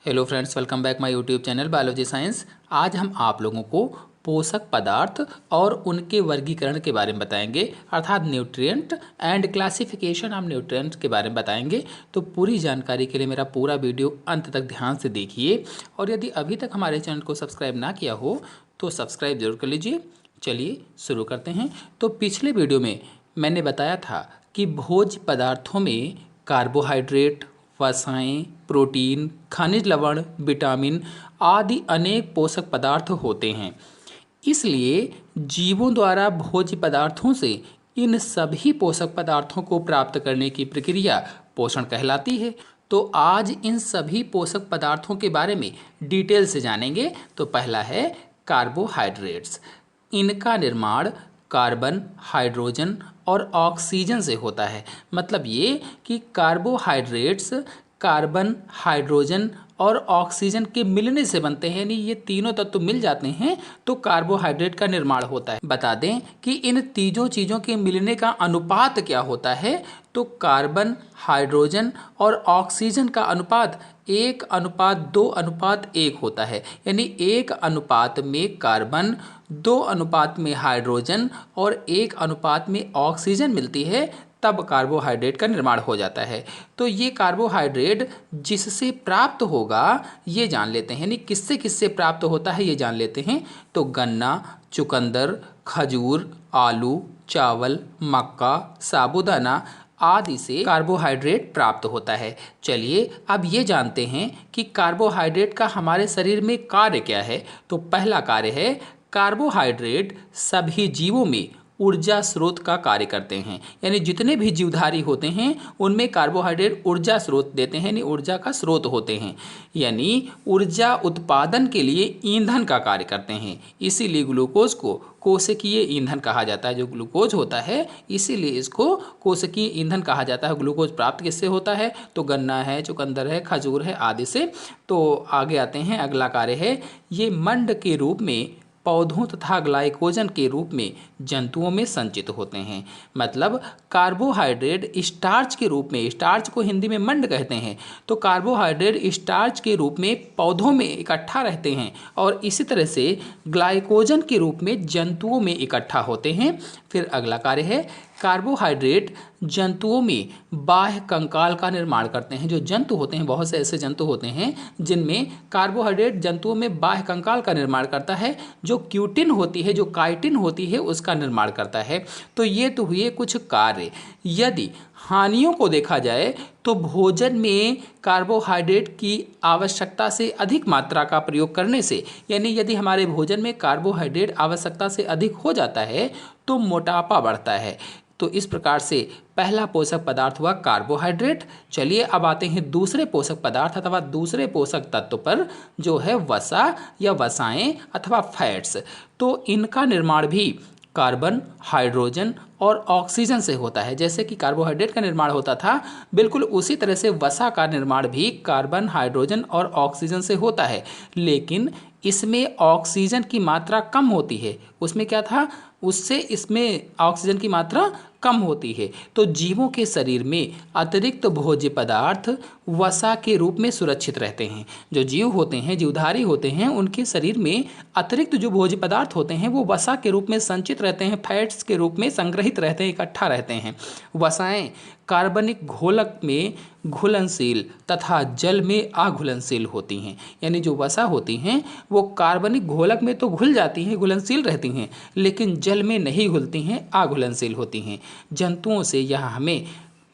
Hello friends, welcome back my YouTube channel biology science. आज हम आप लोगों को पोषक पदार्थ और उनके वर्गीकरण के बारे में बताएंगे, अर्थात nutrient and classification of nutrient के बारे में बताएंगे। तो पूरी जानकारी के लिए मेरा पूरा वीडियो अंत तक ध्यान से देखिए, और यदि अभी तक हमारे चैनल को सब्सक्राइब ना किया हो तो सब्सक्राइब जरूर कर लीजिए। चलिए शुरू करते हैं। तो पिछले वीडियो में मैंने बताया था कि भोज्य पदार्थों में कार्बोहाइड्रेट, वसाएं, प्रोटीन, खनिज लवण, विटामिन आदि अनेक पोषक पदार्थ होते हैं। इसलिए जीवों द्वारा भोज्य पदार्थों से इन सभी पोषक पदार्थों को प्राप्त करने की प्रक्रिया पोषण कहलाती है। तो आज इन सभी पोषक पदार्थों के बारे में डिटेल से जानेंगे। तो पहला है कार्बोहाइड्रेट्स। इनका निर्माण कार्बन, हाइड्रोजन और ऑक्सीजन से होता है। मतलब ये कि कार्बोहाइड्रेट्स कार्बन, हाइड्रोजन और ऑक्सीजन के मिलने से बनते हैं, यानी ये तीनों तत्व मिल जाते हैं तो कार्बोहाइड्रेट का निर्माण होता है। बता दें कि इन तीनों चीज़ों के मिलने का अनुपात क्या होता है। तो कार्बन, हाइड्रोजन और ऑक्सीजन का अनुपात 1:2:1 होता है। यानी 1 अनुपात में कार्बन, 2 अनुपात में हाइड्रोजन और 1 अनुपात में ऑक्सीजन मिलती है, तब कार्बोहाइड्रेट का निर्माण हो जाता है। तो ये कार्बोहाइड्रेट जिससे प्राप्त होगा ये जान लेते हैं, यानी किससे किससे प्राप्त होता है ये जान लेते हैं। तो गन्ना, चुकंदर, खजूर, आलू, चावल, मक्का, साबूदाना आदि से कार्बोहाइड्रेट प्राप्त होता है। चलिए अब ये जानते हैं कि कार्बोहाइड्रेट का हमारे शरीर में कार्य क्या है। तो पहला कार्य है, कार्बोहाइड्रेट सभी जीवों में ऊर्जा स्रोत का कार्य करते हैं। यानी जितने भी जीवधारी होते हैं उनमें कार्बोहाइड्रेट ऊर्जा स्रोत देते हैं, यानी ऊर्जा का स्रोत होते हैं, यानी ईंधन उत्पादन के लिए ईंधन का कार्य करते हैं। इसीलिए ग्लूकोज को कोशिकीय ईंधन कहा जाता है। जो ग्लूकोज होता है इसीलिए इसको कोशिकीय ईंधन कहा जाता है। ग्लूकोज प्राप्त किससे होता है? तो गन्ना है, चुकंदर है, खजूर है आदि से। तो आगे आते हैं, अगला कार्य है, ये मंड के रूप में पौधों तथा ग्लाइकोजन के रूप में जंतुओं में संचित होते हैं। मतलब कार्बोहाइड्रेट स्टार्च के रूप में, स्टार्च को हिंदी में मंड कहते हैं, तो कार्बोहाइड्रेट स्टार्च के रूप में पौधों में इकट्ठा रहते हैं और इसी तरह से ग्लाइकोजन के रूप में जंतुओं में इकट्ठा होते हैं। फिर अगला कार्य है, कार्बोहाइड्रेट जंतुओं में बाह्य कंकाल का निर्माण करते हैं। जो जंतु होते हैं, बहुत से ऐसे जंतु होते हैं जिनमें कार्बोहाइड्रेट जंतुओं में बाह्य कंकाल का निर्माण करता है। जो क्यूटिन होती है, जो काइटिन होती है, उसका निर्माण करता है। तो ये तो हुए कुछ कार्य। यदि हानियों को देखा जाए तो भोजन में कार्बोहाइड्रेट की आवश्यकता से अधिक मात्रा का प्रयोग करने से, यानी यदि हमारे भोजन में कार्बोहाइड्रेट आवश्यकता से अधिक हो जाता है तो मोटापा बढ़ता है। तो इस प्रकार से पहला पोषक पदार्थ हुआ कार्बोहाइड्रेट। चलिए अब आते हैं दूसरे पोषक पदार्थ अथवा दूसरे पोषक तत्व पर, जो है वसा या वसाएं अथवा फैट्स। तो इनका निर्माण भी कार्बन, हाइड्रोजन और ऑक्सीजन से होता है। जैसे कि कार्बोहाइड्रेट का निर्माण होता था, बिल्कुल उसी तरह से वसा का निर्माण भी कार्बन, हाइड्रोजन और ऑक्सीजन से होता है। लेकिन इसमें ऑक्सीजन की मात्रा कम होती है। उसमें क्या था? उससे इसमें ऑक्सीजन की मात्रा कम होती है। तो जीवों के शरीर में अतिरिक्त भोज्य पदार्थ वसा के रूप में सुरक्षित रहते हैं। जो जीव होते हैं, जीवधारी होते हैं, उनके शरीर में अतिरिक्त जो भोज्य पदार्थ होते हैं वो वसा के रूप में संचित रहते हैं, फैट्स के रूप में संग्रहित रहते हैं, इकट्ठा रहते हैं। वसाएं कार्बनिक घोलक में घुलनशील तथा जल में अघुलनशील होती हैं। यानी जो वसा होती हैं वो कार्बनिक घोलक में तो घुल जाती हैं, घुलनशील रहती हैं, लेकिन जल में नहीं घुलती हैं, अघुलनशील होती हैं। जंतुओं से यह हमें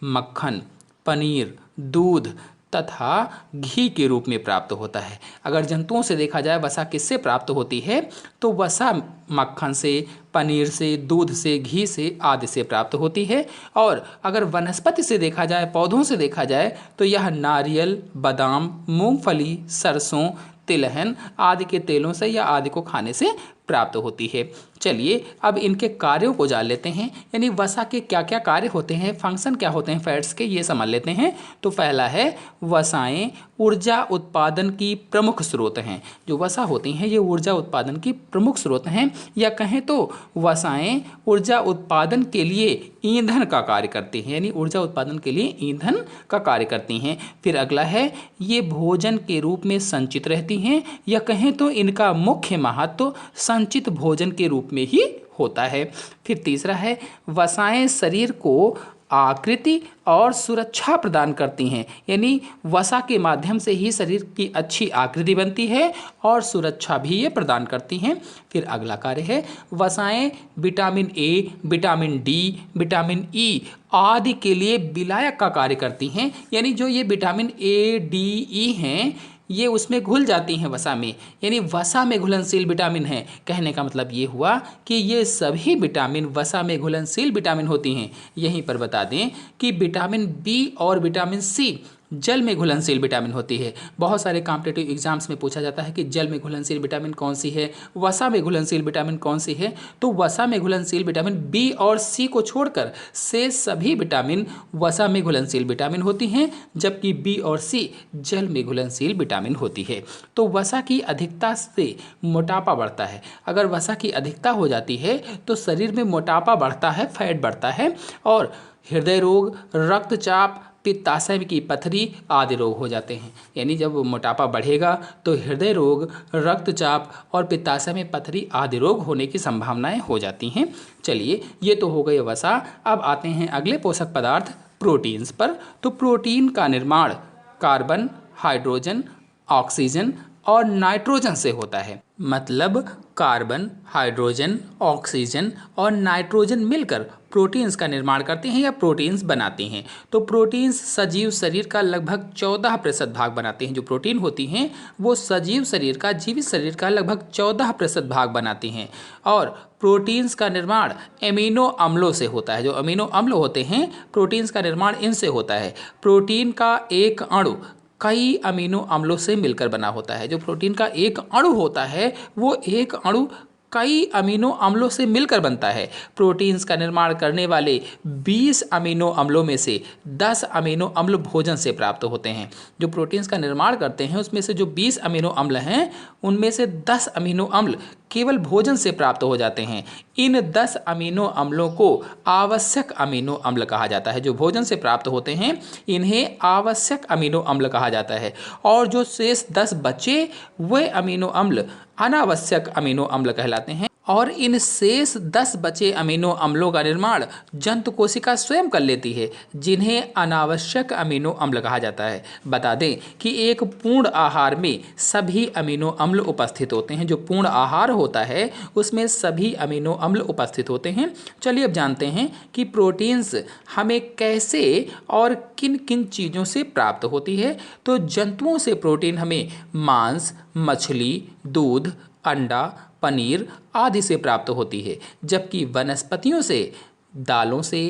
मक्खन, पनीर, दूध तथा घी के रूप में प्राप्त होता है। अगर जंतुओं से देखा जाए वसा किससे प्राप्त होती है, तो वसा मक्खन से, पनीर से, दूध से, घी से आदि से प्राप्त होती है। और अगर वनस्पति से देखा जाए, पौधों से देखा जाए, तो यह नारियल, बादाम, मूंगफली, सरसों, तिलहन आदि के तेलों से या आदि को खाने से प्राप्त होती है। चलिए अब इनके कार्यों को जान लेते हैं, यानी वसा के क्या क्या कार्य होते हैं, फंक्शन क्या होते हैं फैट्स के, ये समझ लेते हैं। तो पहला है वसाएं ऊर्जा उत्पादन की प्रमुख स्रोत हैं। जो वसा होती हैं ये ऊर्जा उत्पादन की प्रमुख स्रोत हैं, या कहें तो वसाएं ऊर्जा उत्पादन के लिए ईंधन का कार्य करती हैं, यानी ऊर्जा उत्पादन के लिए ईंधन का कार्य करती हैं। फिर अगला है ये भोजन के रूप में संचित रहती हैं, या कहें तो इनका मुख्य महत्व संचित भोजन के रूप में ही होता है। फिर तीसरा है वसाएं शरीर को आकृति और सुरक्षा प्रदान करती हैं, यानी वसा के माध्यम से ही शरीर की अच्छी आकृति बनती है और सुरक्षा भी ये प्रदान करती हैं। फिर अगला कार्य है वसाएं vitamin A, vitamin D, vitamin E आदि के लिए विलायक का कार्य करती हैं, यानी जो ये विटामिन ए, डी, ई हैं ये उसमें घुल जाती हैं वसा में, यानी वसा में घुलनशील विटामिन है। कहने का मतलब ये हुआ कि ये सभी विटामिन वसा में घुलनशील विटामिन होती हैं। यहीं पर बता दें कि विटामिन बी और विटामिन सी जल में घुलनशील विटामिन होती है। बहुत सारे कॉम्पिटिटिव एग्जाम्स में पूछा जाता है कि जल में घुलनशील विटामिन कौन सी है, वसा में घुलनशील विटामिन कौन सी है। तो वसा में घुलनशील विटामिन बी और सी को छोड़कर से सभी विटामिन वसा में घुलनशील विटामिन होती हैं, जबकि बी और सी जल में घुलनशील विटामिन होती है। तो वसा की अधिकता से मोटापा बढ़ता है। अगर वसा की अधिकता हो जाती है तो शरीर में मोटापा बढ़ता है, फैट बढ़ता है, और हृदय रोग, रक्तचाप, पित्ताशय की पथरी आदि रोग हो जाते हैं। यानी जब मोटापा बढ़ेगा तो हृदय रोग, रक्तचाप और पित्ताशय में पथरी आदि रोग होने की संभावनाएं हो जाती हैं। चलिए ये तो हो गए वसा। अब आते हैं अगले पोषक पदार्थ प्रोटीन्स पर। तो प्रोटीन का निर्माण कार्बन, हाइड्रोजन, ऑक्सीजन और नाइट्रोजन से होता है। मतलब कार्बन, हाइड्रोजन, ऑक्सीजन और नाइट्रोजन मिलकर प्रोटीन्स का निर्माण करते हैं या प्रोटीन्स बनाते हैं। तो प्रोटीन्स सजीव शरीर का लगभग 14% भाग बनाते हैं। जो प्रोटीन होती हैं वो सजीव शरीर का, जीवित शरीर का लगभग 14% भाग बनाती हैं। और प्रोटीन्स का निर्माण एमिनो अम्लों से होता है। जो अमीनो अम्ल होते हैं प्रोटीन्स का निर्माण इनसे होता है। प्रोटीन का एक अणु कई अमीनो अम्लों से मिलकर बना होता है। जो प्रोटीन का एक अणु होता है वो एक अणु कई अमीनो अम्लों से मिलकर बनता है। प्रोटीन्स का निर्माण करने वाले 20 अमीनो अम्लों में से 10 अमीनो अम्ल भोजन से प्राप्त होते हैं। जो प्रोटीन्स का निर्माण करते हैं उसमें से जो 20 अमीनो अम्ल हैं उनमें से 10 अमीनो अम्ल केवल भोजन से प्राप्त हो जाते हैं। इन 10 अमीनो अम्लों को आवश्यक अमीनो अम्ल कहा जाता है। जो भोजन से प्राप्त होते हैं इन्हें आवश्यक अमीनो अम्ल कहा जाता है। और जो शेष 10 बचे वे अमीनो अम्ल अनावश्यक अमीनो अम्ल कहलाते हैं। और इन शेष 10 बचे अमीनो अम्लों का निर्माण जंतु कोशिका स्वयं कर लेती है, जिन्हें अनावश्यक अमीनो अम्ल कहा जाता है। बता दें कि एक पूर्ण आहार में सभी अमीनो अम्ल उपस्थित होते हैं। जो पूर्ण आहार होता है उसमें सभी अमीनो अम्ल उपस्थित होते हैं। चलिए अब जानते हैं कि प्रोटीन्स हमें कैसे और किन किन चीज़ों से प्राप्त होती है। तो जंतुओं से प्रोटीन हमें मांस, मछली, दूध, अंडा, पनीर आदि से प्राप्त होती है। जबकि वनस्पतियों से दालों से,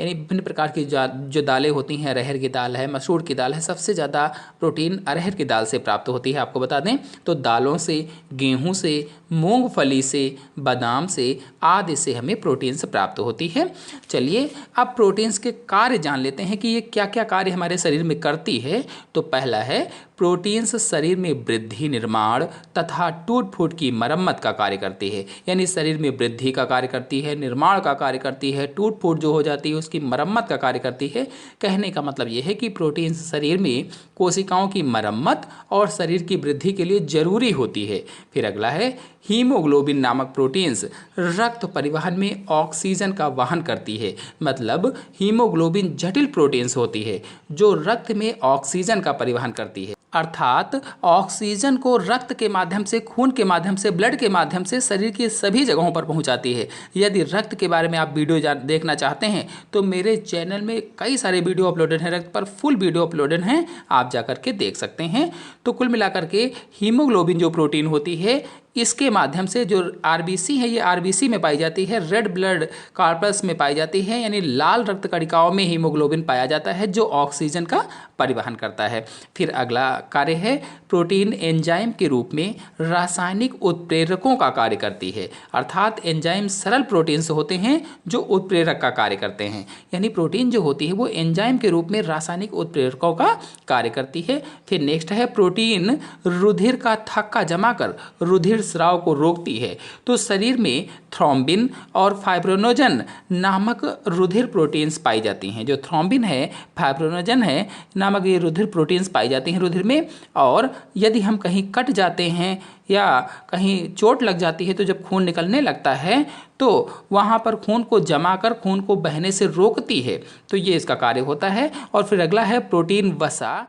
यानी विभिन्न प्रकार की जो दालें होती हैं, अरहर की दाल है, मसूर की दाल है, सबसे ज़्यादा प्रोटीन अरहर की दाल से प्राप्त होती है। आपको बता दें तो दालों से, गेहूं से, मूंगफली से, बादाम से आदि से हमें प्रोटीन्स प्राप्त होती है। चलिए अब प्रोटीन्स के कार्य जान लेते हैं कि ये क्या क्या कार्य हमारे शरीर में करती है। तो पहला है प्रोटीन्स शरीर में वृद्धि, निर्माण तथा टूट फूट की मरम्मत का कार्य करती है। यानी शरीर में वृद्धि का कार्य करती है, निर्माण का कार्य करती है, टूट फूट जो हो जाती है उसकी मरम्मत का कार्य करती है। कहने का मतलब ये है कि प्रोटीन्स शरीर में कोशिकाओं की मरम्मत और शरीर की वृद्धि के लिए जरूरी होती है। फिर अगला है हीमोग्लोबिन नामक प्रोटीन्स रक्त परिवहन में ऑक्सीजन का वहन करती है। मतलब हीमोग्लोबिन जटिल प्रोटीन्स होती है जो रक्त में ऑक्सीजन का परिवहन करती है। अर्थात ऑक्सीजन को रक्त के माध्यम से, खून के माध्यम से, ब्लड के माध्यम से शरीर की सभी जगहों पर पहुंचाती है। यदि रक्त के बारे में आप वीडियो देखना चाहते हैं तो मेरे चैनल में कई सारे वीडियो अपलोडेड हैं, रक्त पर फुल वीडियो अपलोडेड हैं, आप जाकर के देख सकते हैं। तो कुल मिलाकर के हीमोग्लोबिन जो प्रोटीन होती है इसके माध्यम से जो आरबीसी है, ये आरबीसी में पाई जाती है, रेड ब्लड कॉर्पस में पाई जाती है, यानी लाल रक्त कणिकाओं में हीमोग्लोबिन पाया जाता है जो ऑक्सीजन का परिवहन करता है। फिर अगला कार्य है, प्रोटीन एंजाइम के रूप में रासायनिक उत्प्रेरकों का कार्य करती है। अर्थात एंजाइम सरल प्रोटीन से होते हैं जो उत्प्रेरक का कार्य करते हैं, यानी प्रोटीन जो होती है वो एंजाइम के रूप में रासायनिक उत्प्रेरकों का कार्य करती है। फिर नेक्स्ट है, प्रोटीन रुधिर का थक्का जमा कर रुधिर स्राव को रोकती है। तो शरीर में थ्रोम्बिन और फाइब्रिनोजन नामक रुधिर प्रोटीन्स पाई जाती हैं। जो थ्रोम्बिन है, फाइब्रिनोजन है नामक ये रुधिर प्रोटीन्स पाई जाती हैं रुधिर में। और यदि हम कहीं कट जाते हैं या कहीं चोट लग जाती है तो जब खून निकलने लगता है तो वहाँ पर खून को जमा कर खून को बहने से रोकती है, तो ये इसका कार्य होता है। और फिर अगला है, प्रोटीन वसा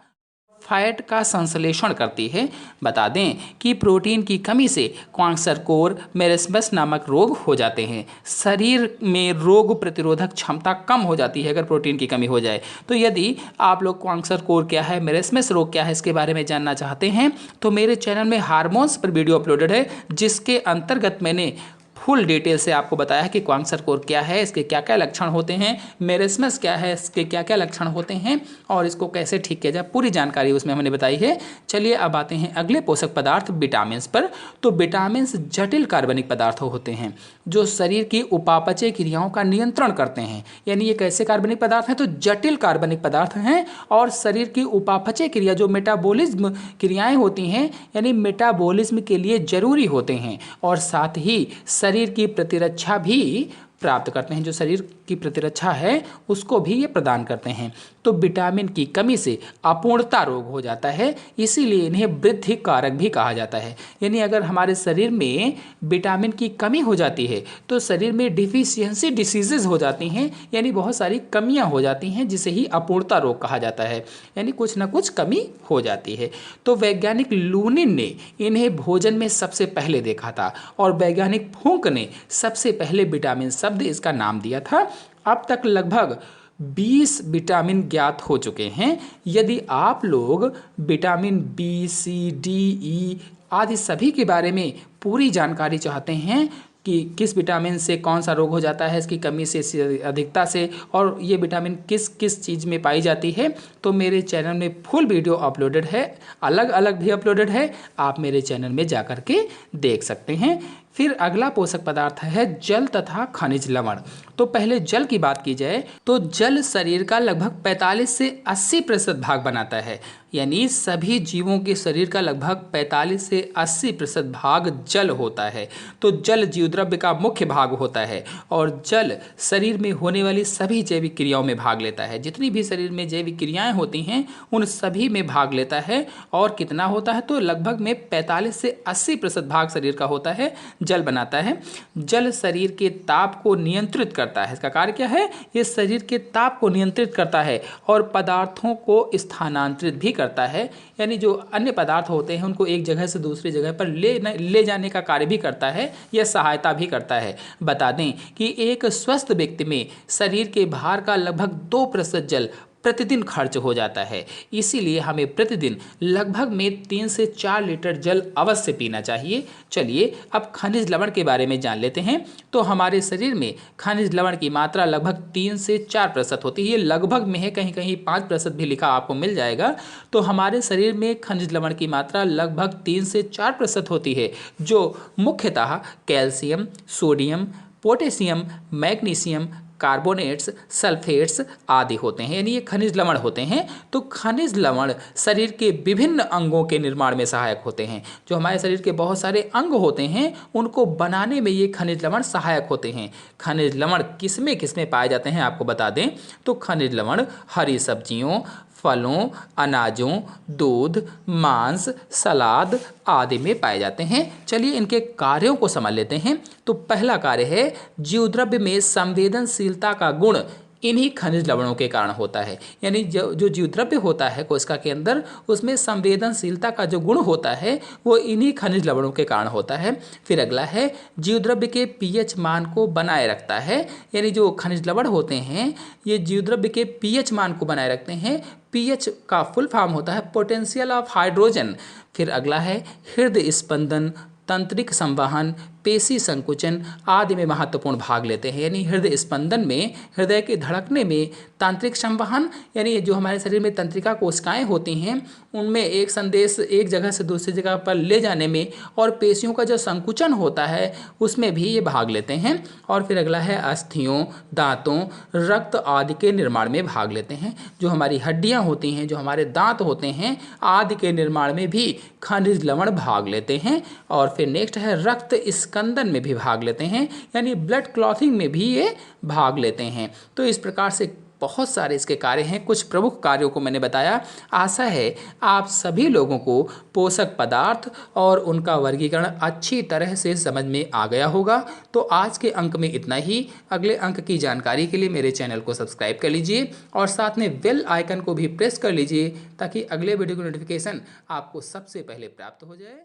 फैट का संश्लेषण करती है। बता दें कि प्रोटीन की कमी से क्वांगसरकोर मेरेस्मस नामक रोग हो जाते हैं। शरीर में रोग प्रतिरोधक क्षमता कम हो जाती है अगर प्रोटीन की कमी हो जाए। तो यदि आप लोग क्वांगसरकोर क्या है, मेरेस्मस रोग क्या है, इसके बारे में जानना चाहते हैं तो मेरे चैनल में हार्मोन्स पर वीडियो अपलोडेड है, जिसके अंतर्गत मैंने फुल डिटेल से आपको बताया है कि क्वांगसरकोर क्या है, इसके क्या क्या लक्षण होते हैं, मेरेस्मस क्या है, इसके क्या क्या लक्षण होते हैं और इसको कैसे ठीक किया जाए, पूरी जानकारी उसमें हमने बताई है। चलिए अब आते हैं अगले पोषक पदार्थ विटामिन पर। तो विटामिन जटिल कार्बनिक पदार्थ होते हैं जो शरीर की उपापचय क्रियाओं का नियंत्रण करते हैं। यानी ये कैसे कार्बनिक पदार्थ हैं, तो जटिल कार्बनिक पदार्थ हैं और शरीर की उपापचय क्रिया जो मेटाबॉलिज्म क्रियाएं होती हैं, यानी मेटाबॉलिज्म के लिए जरूरी होते हैं और साथ ही शरीर की प्रतिरक्षा भी प्राप्त करते हैं। जो शरीर की प्रतिरक्षा है उसको भी ये प्रदान करते हैं। तो विटामिन की कमी से अपूर्णता रोग हो जाता है, इसीलिए इन्हें वृद्धि कारक भी कहा जाता है। यानी अगर हमारे शरीर में विटामिन की कमी हो जाती है तो शरीर में डिफिशियंसी डिसीजेज हो जाती हैं, यानी बहुत सारी कमियां हो जाती हैं, जिसे ही अपूर्णता रोग कहा जाता है, यानी कुछ ना कुछ कमी हो जाती है। तो वैज्ञानिक लूनिन ने इन्हें भोजन में सबसे पहले देखा था और वैज्ञानिक फूंक ने सबसे पहले विटामिन शब्द इसका नाम दिया था। अब तक लगभग 20 विटामिन ज्ञात हो चुके हैं। यदि आप लोग विटामिन बी, सी, डी, ई आदि सभी के बारे में पूरी जानकारी चाहते हैं कि किस विटामिन से कौन सा रोग हो जाता है, इसकी कमी से, अधिकता से, और ये विटामिन किस किस चीज़ में पाई जाती है, तो मेरे चैनल में फुल वीडियो अपलोडेड है, अलग अलग भी अपलोडेड है, आप मेरे चैनल में जा कर के देख सकते हैं। फिर अगला पोषक पदार्थ है जल तथा खनिज लवण। तो पहले जल की बात की जाए तो जल शरीर का लगभग 45 से 80% भाग बनाता है, यानी सभी जीवों के शरीर का लगभग 45 से 80% भाग जल होता है। तो जल जीवद्रव्य का मुख्य भाग होता है और जल शरीर में होने वाली सभी जैविक क्रियाओं में भाग लेता है। जितनी भी शरीर में जैविक क्रियाएं होती हैं उन सभी में भाग लेता है। और कितना होता है, तो लगभग में 45 से 80% भाग शरीर का होता है, जल बनाता है। जल शरीर के ताप को नियंत्रित करता है। इसका कार्य क्या है, ये शरीर के ताप को नियंत्रित करता है और पदार्थों को स्थानांतरित भी करता है, यानी जो अन्य पदार्थ होते हैं उनको एक जगह से दूसरी जगह पर ले जाने का कार्य भी करता है, यह सहायता भी करता है। बता दें कि एक स्वस्थ व्यक्ति में शरीर के भार का लगभग 2% जल प्रतिदिन खर्च हो जाता है। इसीलिए हमें प्रतिदिन लगभग में 3 से 4 लीटर जल अवश्य पीना चाहिए। चलिए अब खनिज लवण के बारे में जान लेते हैं। तो हमारे शरीर में खनिज लवण की मात्रा लगभग 3 से 4% होती है। ये लगभग में है, कहीं कहीं 5% भी लिखा आपको मिल जाएगा। तो हमारे शरीर में खनिज लवण की मात्रा लगभग 3 से 4% होती है, जो मुख्यतः calcium, sodium, potassium, magnesium, carbonates, sulphates आदि होते हैं, यानी ये खनिज लवण होते हैं। तो खनिज लवण शरीर के विभिन्न अंगों के निर्माण में सहायक होते हैं। जो हमारे शरीर के बहुत सारे अंग होते हैं उनको बनाने में ये खनिज लवण सहायक होते हैं। खनिज लवण किसमें किसमें पाए जाते हैं आपको बता दें, तो खनिज लवण हरी सब्जियों, फलों, अनाजों, दूध, मांस, सलाद आदि में पाए जाते हैं। चलिए इनके कार्यों को समझ लेते हैं। तो पहला कार्य है, जीवद्रव्य में संवेदनशीलता का गुण इन्हीं खनिज लवणों के कारण होता है। यानी जो जीवद्रव्य होता है कोशिका के अंदर, उसमें संवेदनशीलता का जो गुण होता है वो इन्हीं खनिज लवणों के कारण होता है। फिर अगला है, जीवद्रव्य के पीएच मान को बनाए रखता है। यानी जो खनिज लवण होते हैं ये जीवद्रव्य के पीएच मान को बनाए रखते हैं। पीएच का फुल फॉर्म होता है पोटेंशियल ऑफ हाइड्रोजन। फिर अगला है, हृदय स्पंदन तंत्रिक संवहन, पेशी संकुचन आदि में महत्वपूर्ण भाग लेते हैं। यानी हृदय स्पंदन में, हृदय के धड़कने में तांत्रिक संवहन यानी जो हमारे शरीर में तंत्रिका कोशिकाएं होती हैं उनमें एक संदेश एक जगह से दूसरी जगह पर ले जाने में, और पेशियों का जो संकुचन होता है उसमें भी ये भाग लेते हैं। और फिर अगला है अस्थियों, दांतों, रक्त आदि के निर्माण में भाग लेते हैं। जो हमारी हड्डियां होती हैं, जो हमारे दांत होते हैं आदि के निर्माण में भी खनिज लवण भाग लेते हैं। और फिर नेक्स्ट है रक्त स्कंदन में भी भाग लेते हैं, यानी ब्लड क्लॉथिंग में भी ये भाग लेते हैं। तो इस प्रकार से बहुत सारे इसके कार्य हैं। कुछ प्रमुख कार्यों को मैंने बताया। आशा है आप सभी लोगों को पोषक पदार्थ और उनका वर्गीकरण अच्छी तरह से समझ में आ गया होगा। तो आज के अंक में इतना ही। अगले अंक की जानकारी के लिए मेरे चैनल को सब्सक्राइब कर लीजिए और साथ में बेल आइकन को भी प्रेस कर लीजिए ताकि अगले वीडियो की नोटिफिकेशन आपको सबसे पहले प्राप्त हो जाए।